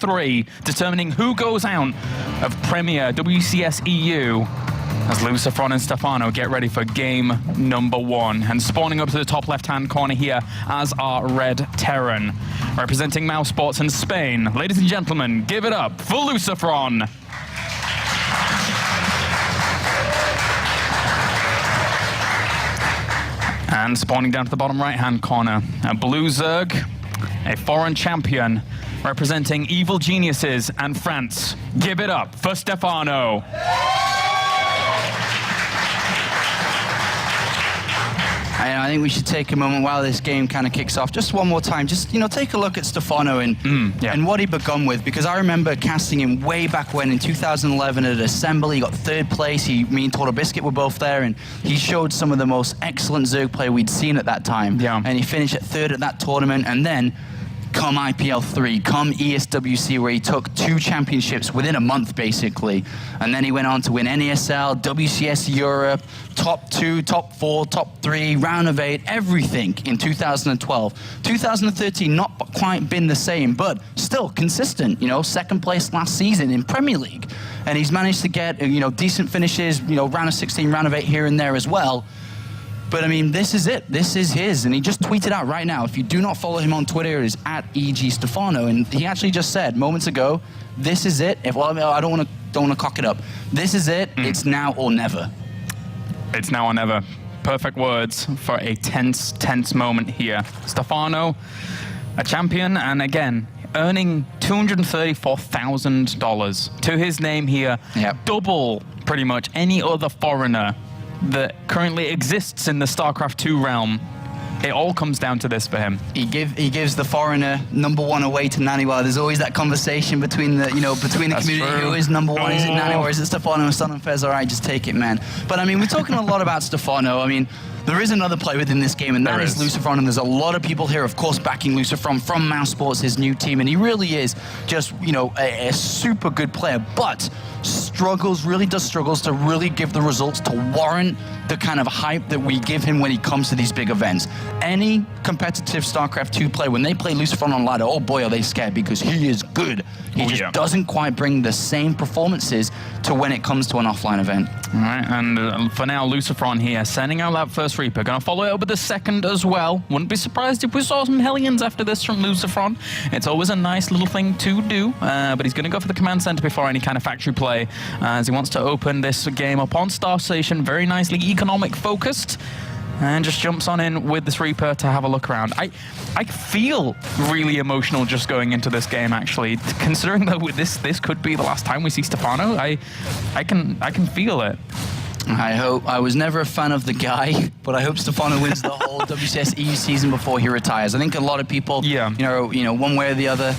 3, determining who goes out of Premier WCS EU as Lucifron and Stephano get ready for game number 1. And spawning up to the top left-hand corner here as our Red Terran. Representing Mouse Sports in Spain, ladies and gentlemen, give it up for Lucifron. And spawning down to the bottom right-hand corner, a Blue Zerg, a foreign champion, representing Evil Geniuses and France. Give it up for Stephano. I think we should take a moment while this game kind of kicks off, just one more time, just, you know, take a look at Stephano and what he begun with, because I remember casting him way back when in 2011 at Assembly. He got 3rd place. Me and Toro Biscuit were both there, and he showed some of the most excellent Zerg play we'd seen at that time. Yeah. And he finished at 3rd at that tournament, and then come IPL 3, come ESWC, where he took 2 championships within a month, basically. And then he went on to win NESL, WCS Europe, top 2, top 4, top 3, round of 8, everything in 2012. 2013, not quite been the same, but still consistent, you know, 2nd place last season in Premier League. And he's managed to get, you know, decent finishes, you know, round of 16, round of 8 here and there as well. But I mean, this is it. This is his. And he just tweeted out right now, if you do not follow him on Twitter, it is @EG_Stephano. And he actually just said moments ago, this is it. I don't want to cock it up. This is it. It's now or never. It's now or never. Perfect words for a tense moment here. Stephano, a champion, and again, earning $234,000 to his name here. Yep. Double, pretty much, any other foreigner that currently exists in the StarCraft 2 realm. It all comes down to this for him. He gives the foreigner #1 away to Naniwa. There's always that conversation between the community. True. Who is #1? Is it Naniwa or is it Stephano? And Son Fez, all right, just take it, man. But I mean, we're talking a lot about Stephano. I mean, there is another player within this game, and that is Lucifron, and there's a lot of people here, of course, backing Lucifron from Mouse Sports, his new team, and he really is just, you know, a super good player, but really does struggles to really give the results to warrant the kind of hype that we give him when he comes to these big events. Any competitive StarCraft 2 player, when they play Lucifron on ladder, oh boy, are they scared, because he is good. He just doesn't quite bring the same performances to when it comes to an offline event. All right, and for now, Lucifron here, sending out that first Reaper. Going to follow it up with the second as well. Wouldn't be surprised if we saw some Hellions after this from Lucifron. It's always a nice little thing to do, but he's going to go for the command center before any kind of factory play, as he wants to open this game up on Star Station, very nicely economic focused. And just jumps on in with this Reaper to have a look around. I feel really emotional just going into this game, actually, considering that this could be the last time we see Stephano. I can feel it. I was never a fan of the guy, but I hope Stephano wins the whole WCS EU season before he retires. I think a lot of people, you know, one way or the other,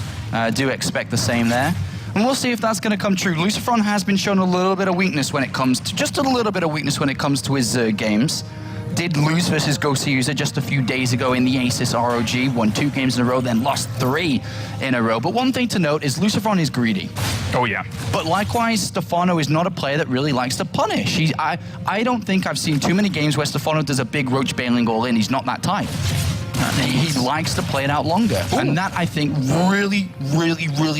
do expect the same there. And we'll see if that's going to come true. Lucifron has been shown a little bit of weakness when it comes to, just a little bit of weakness when it comes to his games. Did lose versus Ghost User just a few days ago in the Aces ROG, won 2 games in a row, then lost 3 in a row. But one thing to note is Lucifron is greedy. Oh, yeah. But likewise, Stephano is not a player that really likes to punish. I don't think I've seen too many games where Stephano does a big roach bailing all in. He's not that type. He likes to play it out longer. Ooh. And that, I think, really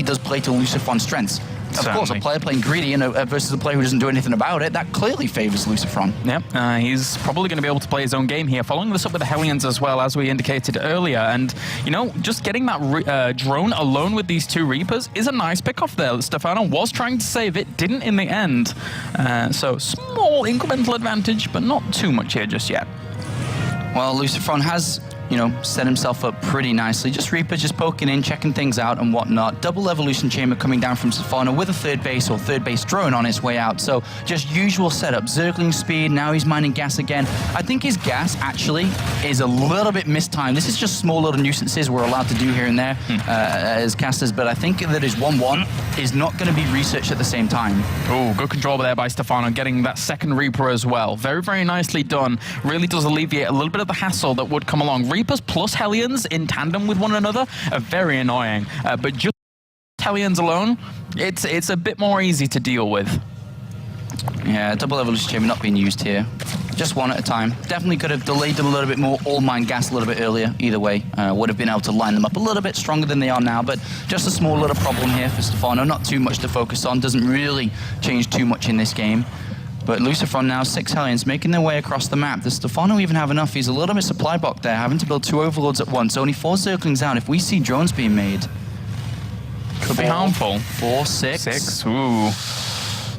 does play to Lucifron's strengths. Of course, a player playing greedy versus a player who doesn't do anything about it, that clearly favors Lucifron. Yep, he's probably going to be able to play his own game here, following this up with the Hellions as well, as we indicated earlier. And, you know, just getting that drone alone with these 2 Reapers is a nice pick-off there. Stephano was trying to save it, didn't in the end. So, small incremental advantage, but not too much here just yet. Well, Lucifron has, you know, set himself up pretty nicely. Just Reaper just poking in, checking things out and whatnot. Double evolution chamber coming down from Stephano with a 3rd base or 3rd base drone on its way out. So just usual setup. Zergling speed, now he's mining gas again. I think his gas actually is a little bit mistimed. This is just small little nuisances we're allowed to do here and there as casters, but I think that his 1-1 is not going to be researched at the same time. Oh, good control there by Stephano, getting that 2nd Reaper as well. Very, very nicely done. Really does alleviate a little bit of the hassle that would come along. Reapers plus Hellions in tandem with one another are very annoying, but just Hellions alone, it's a bit more easy to deal with. Yeah, double evolution chamber not being used here. just one at a time. Definitely could have delayed them a little bit more, all mine gas a little bit earlier. Either way, would have been able to line them up a little bit stronger than they are now, but just a small little problem here for Stephano. Not too much to focus on, doesn't really change too much in this game. But Lucifron now, 6 Hellions making their way across the map. Does Stephano even have enough? He's a little bit supply blocked there, having to build 2 overlords at once. Only 4 circlings out. If we see drones being made, could be harmful. 4, 6. 6, ooh.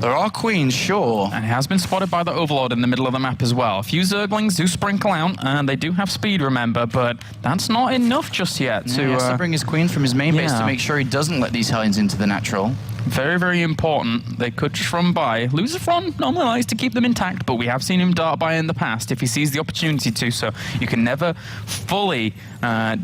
There are queens, sure. And he has been spotted by the Overlord in the middle of the map as well. A few Zerglings do sprinkle out, and they do have speed, remember, but that's not enough just yet He has to bring his queen from his main base to make sure he doesn't let these Hellions into the natural. Very, very important. They could just run by. Lucifron normally likes to keep them intact, but we have seen him dart by in the past if he sees the opportunity to, so you can never fully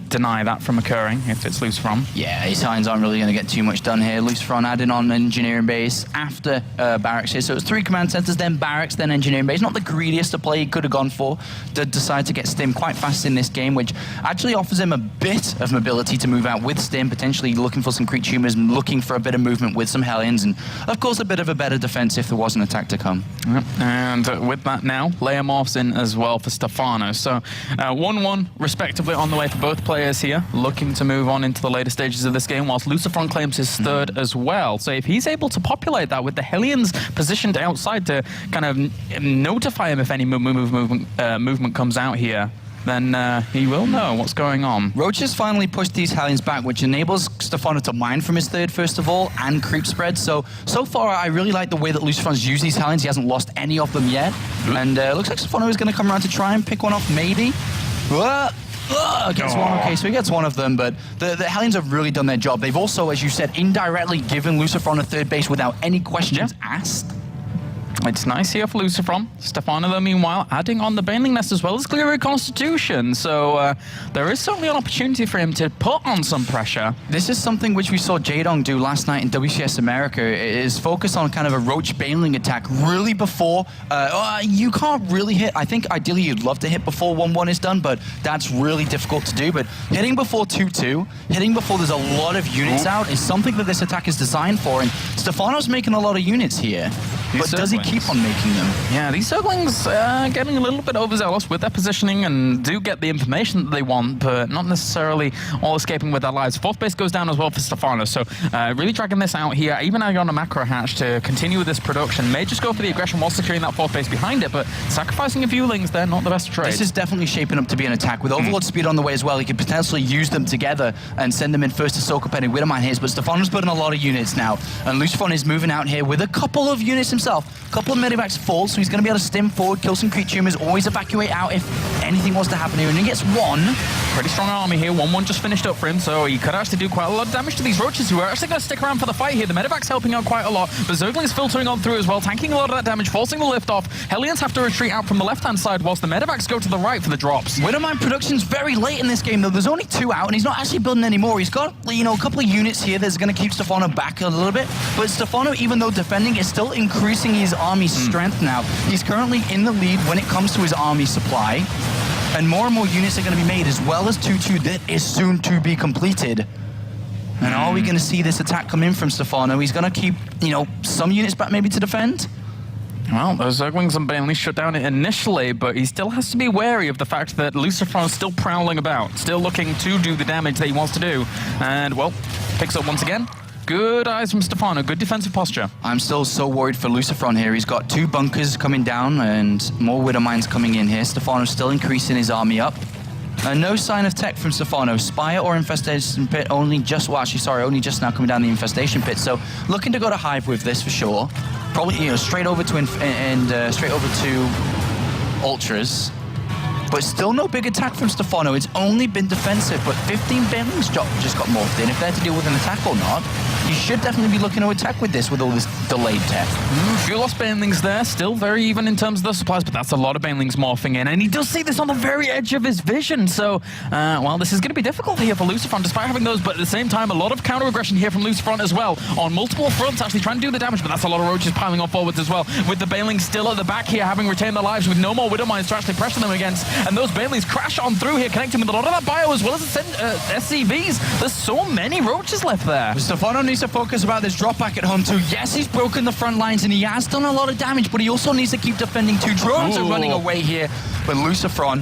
deny that from occurring if it's Lucifron. Yeah, his Hellions aren't really going to get too much done here. Lucifron adding on engineering base after barracks here, so it's 3 command centers, then barracks, then engineering base. Not the greediest of play he could have gone for. Did decide to get Stim quite fast in this game, which actually offers him a bit of mobility to move out with Stim, potentially looking for some creature humors, looking for a bit of movement with some Hellions, and of course a bit of a better defense if there was an attack to come. Yep. And with that now, Leia morphs in as well for Stephano. So 1-1 respectively on the way for both players here, looking to move on into the later stages of this game, whilst Lucifron claims his 3rd as well. So if he's able to populate that with the Hellions positioned outside to kind of notify him if any movement comes out here, then he will know what's going on. Roach has finally pushed these Hellions back, which enables Stephano to mine from his 3rd, first of all, and creep spread. So far, I really like the way that Lucifron's used these Hellions. He hasn't lost any of them yet. And looks like Stephano is going to come around to try and pick one off, maybe. Gets one. Okay, so he gets one of them, but the Hellions have really done their job. They've also, as you said, indirectly given Lucifron a 3rd base without any questions asked. It's nice here for Lucifron. Stephano, though, meanwhile, adding on the Baneling Nest as well as clear Constitution. So there is certainly an opportunity for him to put on some pressure. This is something which we saw Jadong do last night in WCS America, is focus on kind of a Roach Baneling attack really before. You can't really hit. I think ideally you'd love to hit before 1-1 is done, but that's really difficult to do. But hitting before 2-2, hitting before there's a lot of units out is something that this attack is designed for. And Stephano's making a lot of units here. But does he keep on making them? Yeah, these Zerglings are getting a little bit overzealous with their positioning and do get the information that they want, but not necessarily all escaping with their lives. 4th base goes down as well for Stephano, so really dragging this out here, even on a macro hatch to continue with this production. May just go for the aggression while securing that 4th base behind it, but sacrificing a few lings there, not the best trade. This is definitely shaping up to be an attack. With Overlord speed on the way as well, he could potentially use them together and send them in first to soak up any Widowmine hits, but Stephano's putting a lot of units now, and Lucifron is moving out here with a couple of units himself. A couple of medivacs full, so he's going to be able to stim forward, kill some creature humors, always evacuate out if anything was to happen here, and he gets 1. Pretty strong army here. 1-1 just finished up for him, so he could actually do quite a lot of damage to these Roaches, who are actually going to stick around for the fight here. The medevac's helping out quite a lot. The Zerglings filtering on through as well, tanking a lot of that damage, forcing the lift off. Hellions have to retreat out from the left-hand side, whilst the medevacs go to the right for the drops. Widowmine production's very late in this game, though. There's only 2 out, and he's not actually building any more. He's got, you know, a couple of units here that's going to keep Stephano back a little bit, but Stephano, even though defending, is still increasing his army strength now. He's currently in the lead when it comes to his army supply, and more units are going to be made, as well as 2-2 that is soon to be completed. And are we going to see this attack come in from Stephano? He's going to keep, you know, some units back maybe to defend? Well, those Zerglings and Baneling shut down initially, but he still has to be wary of the fact that Lucifron is still prowling about, still looking to do the damage that he wants to do. And, well, picks up once again. Good eyes from Stephano, good defensive posture. I'm still so worried for Lucifron here. He's got 2 bunkers coming down and more Widowmines coming in here. Stephano's still increasing his army up. No sign of tech from Stephano. Spire or Infestation Pit only just, well, actually, sorry, only just now coming down the Infestation Pit. So looking to go to Hive with this for sure. Probably, you know, straight over to straight over to Ultras. But still no big attack from Stephano. It's only been defensive, but 15 Banelings just got morphed in. If they're to deal with an attack or not, he should definitely be looking to attack with this, with all this delayed tech. Few lost Banelings there, still very even in terms of the supplies, but that's a lot of Banelings morphing in, and he does see this on the very edge of his vision, so, well, this is going to be difficult here for Lucifron, despite having those, but at the same time, a lot of counter-aggression here from Lucifron as well, on multiple fronts, actually trying to do the damage, but that's a lot of Roaches piling on forwards as well, with the Banelings still at the back here, having retained their lives, with no more Widowmines to actually pressure them against, and those Banelings crash on through here, connecting with a lot of that bio, as well as the SCVs. There's so many Roaches left there. Stephano needs to focus about this drop back at home too. Yes, he's broken the front lines and he has done a lot of damage, but he also needs to keep defending. 2 drones are running away here. But Lucifron,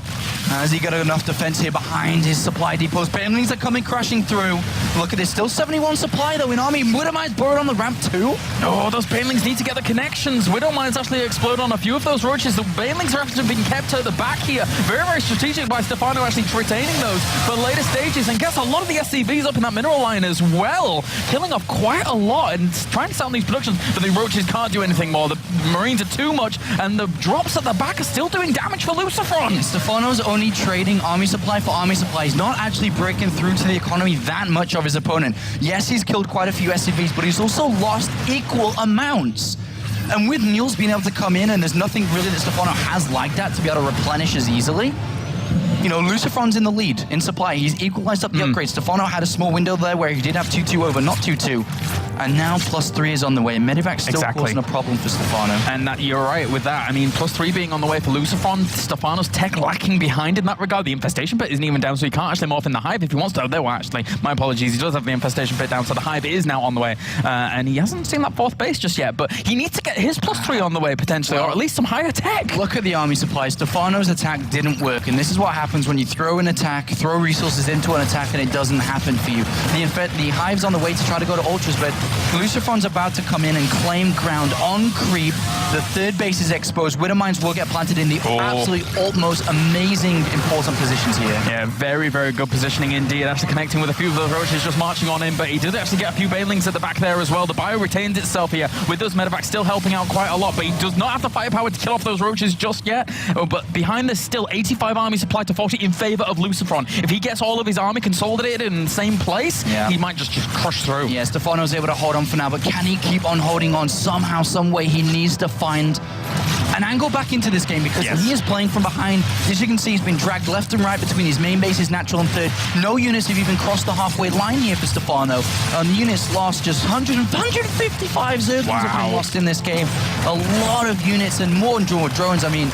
has he got enough defense here behind his supply depots? Banelings are coming crashing through. Look at this, still 71 supply though in army. Widowmine's borrowed on the ramp too. Oh, those Banelings need to get the connections. Widowmine's actually explode on a few of those roaches. The Banelings are actually being kept at the back here. Very, very strategic by Stephano actually retaining those for later stages. And gets a lot of the SCVs up in that mineral line as well. Killing off quite a lot and trying to sound these productions, but the roaches can't do anything more. The Marines are too much and the drops at the back are still doing damage for Lucifron. Stephano's only trading army supply for army supply. He's not actually breaking through to the economy that much of his opponent. Yes, he's killed quite a few SCVs, but he's also lost equal amounts. And with Mules being able to come in, and there's nothing really that Stephano has like that to be able to replenish as easily, you know, Lucifron's in the lead in supply. He's equalized up the upgrades. Stephano had a small window there where he did have 2-2 over, not 2-2. And now +3 is on the way. Medivac's still causing a problem for Stephano. And that, you're right with that. I mean, +3 being on the way for Lucifron. Stephano's tech lacking behind in that regard. The infestation pit isn't even down, so he can't actually morph in the hive if he wants to. There, well, actually, my apologies. He does have the infestation pit down, so the hive is now on the way. And he hasn't seen that 4th base just yet, but he needs to get his +3 on the way potentially, or at least some higher tech. Look at the army supply. Stephano's attack didn't work, and this is what happens when you throw an attack, throw resources into an attack, and it doesn't happen for you. The hive's on the way to try to go to ultras, but Lucifron's about to come in and claim ground on creep. The 3rd base is exposed. Widowmines will get planted in the absolutely utmost amazing important positions here. Yeah, very, very good positioning indeed. Actually connecting with a few of those roaches just marching on in, but he did actually get a few Banelings at the back there as well. The bio retains itself here with those medevacs still helping out quite a lot, but he does not have the firepower to kill off those roaches just yet. But behind this, still 85 army supply to 40 in favor of Lucifron. If he gets all of his army consolidated in the same place, he might just crush through. Yeah, Stephano's able to hold on for now, but can he keep on holding on somehow, some way? He needs to find an angle back into this game because he is playing from behind. As you can see, he's been dragged left and right between his main base, his natural and 3rd. No units have even crossed the halfway line here for Stephano. Units lost just 155 Zerglings have been lost in this game. A lot of units and more drones. I mean,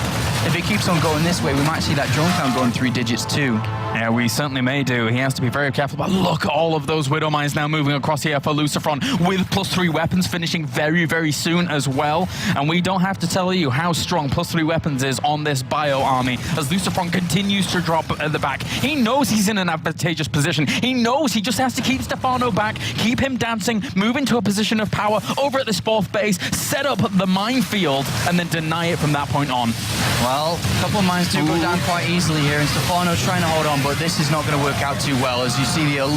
if it keeps on going this way, we might see that drone count going 3 digits too. Yeah, we certainly may do. He has to be very careful. But look, all of those Widow Mines now moving across here for Lucifron with +3 weapons finishing very, very soon as well. And we don't have to tell you how strong +3 weapons is on this bio army as Lucifron continues to drop at the back. He knows he's in an advantageous position. He knows he just has to keep Stephano back, keep him dancing, move into a position of power over at this 4th base, set up the minefield, and then deny it from that point on. Well, a couple of mines do go down quite easily here, and Stephano's trying to hold on, but this is not going to work out too well, as you see a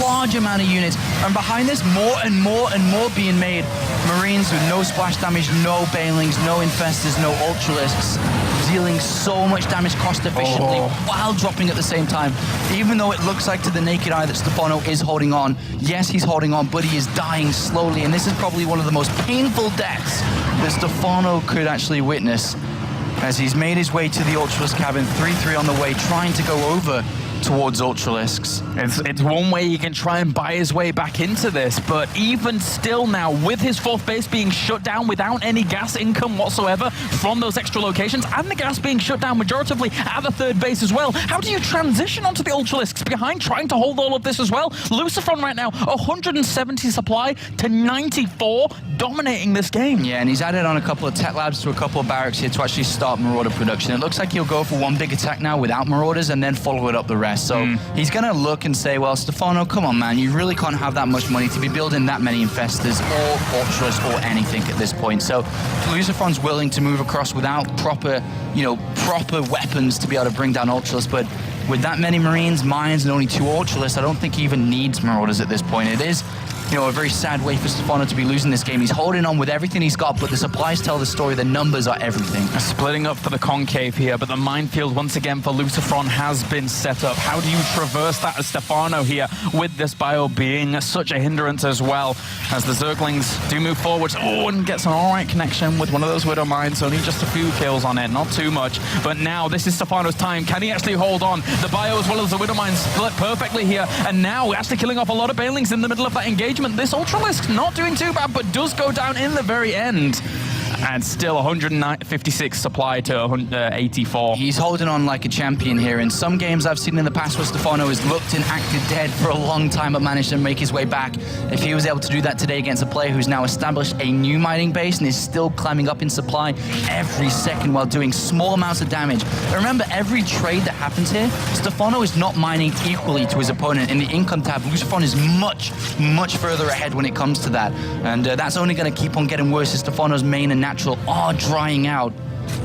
large amount of units. And behind this, more and more and more being made. Marines with no splash damage, no Banelings, no Infestors, no Ultralisks, dealing so much damage cost efficiently while dropping at the same time. Even though it looks like to the naked eye that Stephano is holding on, yes, he's holding on, but he is dying slowly, and this is probably one of the most painful deaths that Stephano could actually witness, as he's made his way to the Ultralisk cabin, 3-3 on the way, trying to go over towards Ultralisks. It's one way he can try and buy his way back into this, but even still now, with his 4th base being shut down without any gas income whatsoever from those extra locations, and the gas being shut down majoritively at the 3rd base as well, how do you transition onto the Ultralisks behind trying to hold all of this as well? Lucifron right now, 170 supply to 94, dominating this game. Yeah, and he's added on a couple of tech labs to a couple of barracks here to actually start Marauder production. It looks like he'll go for one big attack now without Marauders and then follow it up the rest. So he's going to look and say, well, Stephano, come on, man, you really can't have that much money to be building that many Infestors or Ultras or anything at this point. So Lucifron's willing to move across without proper weapons to be able to bring down Ultras, but with that many Marines, Mines, and only 2 Ultralists, I don't think he even needs Marauders at this point. It is, you know, a very sad way for Stephano to be losing this game. He's holding on with everything he's got, but the supplies tell the story. The numbers are everything. Splitting up for the concave here, but the minefield once again for Lucifron has been set up. How do you traverse that as Stephano here with this bio being such a hindrance as well, as the Zerglings do move forward. Oh, and gets an alright connection with one of those Widow Mines. Only just a few kills on it, not too much. But now this is Stephano's time. Can he actually hold on? The bio as well as the Widow Mines split perfectly here, and now actually killing off a lot of Banelings in the middle of that engagement. This Ultralisk not doing too bad, but does go down in the very end. And still 156 supply to 84. He's holding on like a champion here. In some games I've seen in the past where Stephano has looked and acted dead for a long time but managed to make his way back. If he was able to do that today against a player who's now established a new mining base and is still climbing up in supply every second while doing small amounts of damage. But remember, every trade that happens here, Stephano is not mining equally to his opponent. In the income tab, Lucifron is much, much further ahead when it comes to that. And that's only going to keep on getting worse as Stephano's main and natural are drying out.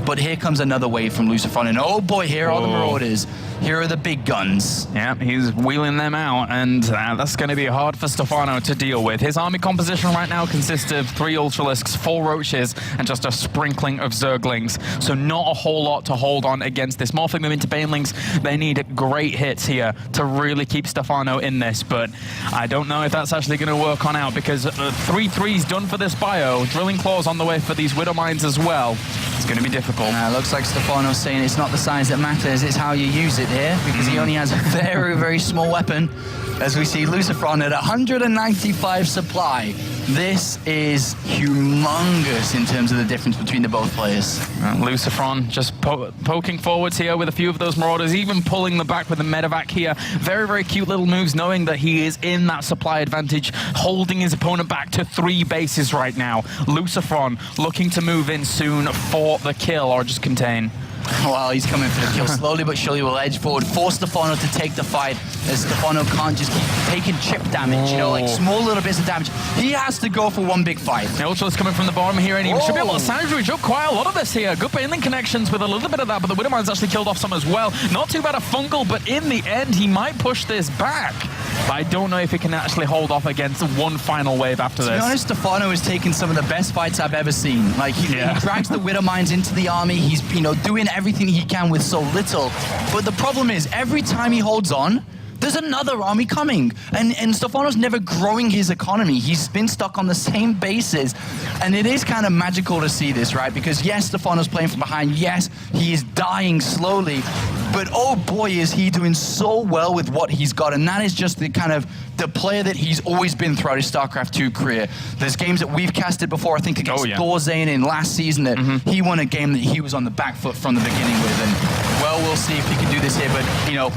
But here comes another wave from Lucifron, and oh boy, here are the Marauders. Here are the big guns. Yeah, he's wheeling them out, and that's going to be hard for Stephano to deal with. His army composition right now consists of 3 Ultralisks, 4 Roaches, and just a sprinkling of Zerglings. So not a whole lot to hold on against this. Morphing them into Banelings, they need great hits here to really keep Stephano in this, but I don't know if that's actually going to work on out, because 3-3's done for this bio. Drilling Claws on the way for these Widow Mines as well. It's going to be difficult. Looks like Stephano's saying it's not the size that matters, it's how you use it here, because he only has a very, very small weapon. As we see Lucifron at 195 supply. This is humongous in terms of the difference between the both players. Lucifron just poking forwards here with a few of those Marauders, even pulling them back with a medevac here. Very, very cute little moves, knowing that he is in that supply advantage, holding his opponent back to 3 bases right now. Lucifron looking to move in soon for the kill, or just contain. Well, he's coming for the kill. Slowly but surely will edge forward, force Stephano to take the fight, as Stephano can't just keep taking chip damage, you know, like small little bits of damage. He has to go for one big fight. The Ultra's coming from the bottom here, and he should be able to sandwich up quite a lot of this here. Good Baneling connections with a little bit of that, but the Widowmine's actually killed off some as well. Not too bad a fungal, but in the end, he might push this back. But I don't know if he can actually hold off against one final wave after this. To be honest, Stephano has taken some of the best fights I've ever seen. Like, he drags the Widow Mines into the army. He's, you know, doing everything he can with so little. But the problem is, every time he holds on, there's another army coming. And Stephano's never growing his economy. He's been stuck on the same bases. And it is kind of magical to see this, right? Because yes, Stephano's playing from behind. Yes, he is dying slowly. But oh boy, is he doing so well with what he's got. And that is just the kind of the player that he's always been throughout his StarCraft 2 career. There's games that we've casted before, I think against Thorzane in last season, that he won a game that he was on the back foot from the beginning with. And well, we'll see if he can do this here. But, you know,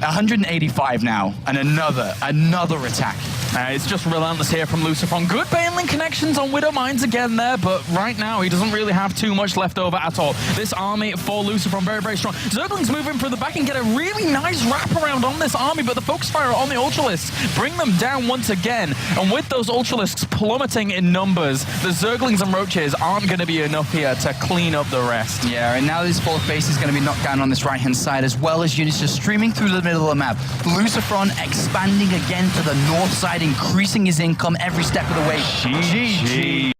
185 now, and another attack. It's just relentless here from Lucifron. Good Baneling connections on Widow Mines again there, but right now he doesn't really have too much left over at all. This army for Lucifron, very, very strong. Zerglings move in from the back and get a really nice wraparound on this army, but the focus fire on the Ultralisks bring them down once again. And with those Ultralisks plummeting in numbers, the Zerglings and Roaches aren't going to be enough here to clean up the rest. Yeah, and now this 4th base is going to be knocked down on this right-hand side, as well as units just streaming through the middle of the map. Lucifron expanding again to the north side, increasing his income every step of the way. GG.